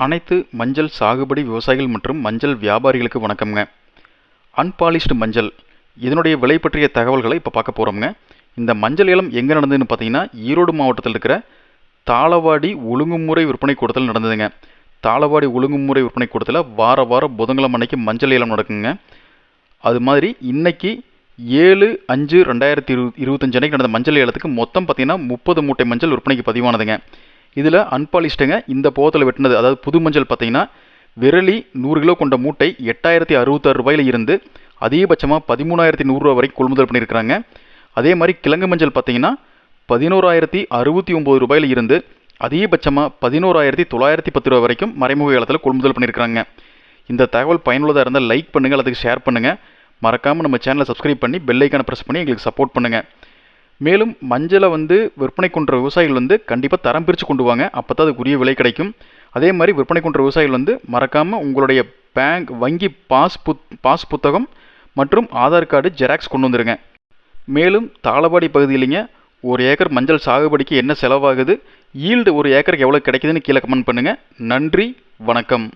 அனைத்து மஞ்சள் சாகுபடி விவசாயிகள் மற்றும் மஞ்சள் வியாபாரிகளுக்கு வணக்கம்ங்க. அன்பாலிஷ்டு மஞ்சள் இதனுடைய விலை பற்றிய தகவல்களை இப்போ பார்க்க போகிறோம்ங்க. இந்த மஞ்சள் ஏலம் எங்கே நடந்ததுன்னு பார்த்தீங்கன்னா, ஈரோடு மாவட்டத்தில் இருக்கிற தாளவாடி ஒழுங்குமுறை விற்பனை கூடத்தில் நடந்ததுங்க. தாளவாடி ஒழுங்குமுறை விற்பனை கூடத்தில் வாரம் புதன்கிழமை அன்னைக்கு மஞ்சள் ஏலம் நடக்குங்க. அது மாதிரி இன்னைக்கு 7/5/2025 அன்னைக்கு நடந்த மஞ்சள் ஏலத்துக்கு மொத்தம் பார்த்தீங்கன்னா 30 மூட்டை மஞ்சள் விற்பனைக்கு பதிவானதுங்க. இதில் அன்பாலிஷ்டுங்க இந்த போகத்தில் வெட்டினது, அதாவது புது மஞ்சள் பார்த்தீங்கன்னா விரலி 100 கிலோ கொண்ட மூட்டை 8066 ரூபாயில் இருந்து அதிகபட்சமாக 13,100 ரூபா வரைக்கும் கொள்முதல் பண்ணியிருக்கிறாங்க. அதே மாதிரி கிழங்கு மஞ்சள் பார்த்தீங்கன்னா 11,069 ரூபாயில் இருந்து அதிகபட்சமாக 11,910 ரூபா வரைக்கும் மறைமுக ஏலத்தில் கொள்முதல் பண்ணியிருக்கிறாங்க. இந்த தகவல் பயனுள்ளதாக இருந்தால் லைக் பண்ணுங்கள், அதுக்கு ஷேர் பண்ணுங்கள். மறக்காமல் நம்ம சேனலை சப்ஸ்கிரைப் பண்ணி பெல் ஐக்கானை ப்ரெஸ் பண்ணி எங்களுக்கு சப்போர்ட் பண்ணுங்கள். மேலும் மஞ்சளை விற்பனை கொண்ட விவசாயிகள் கண்டிப்பாக தரம் பிரித்து கொண்டு வாங்க, அப்போ தான் அதுக்குரிய விலை கிடைக்கும். அதே மாதிரி விற்பனை கொண்ட விவசாயிகள் மறக்காமல் உங்களுடைய வங்கி பாஸ் புத்தகம் மற்றும் ஆதார் கார்டு ஜெராக்ஸ் கொண்டு வந்துடுங்க. மேலும் தாளவாடி பகுதியிலிங்க 1 ஏக்கர் மஞ்சள் சாகுபடிக்கு என்ன செலவாகுது, ஈல்டு 1 ஏக்கருக்கு எவ்வளோ கிடைக்குதுன்னு கீழே கமெண்ட் பண்ணுங்கள். நன்றி, வணக்கம்.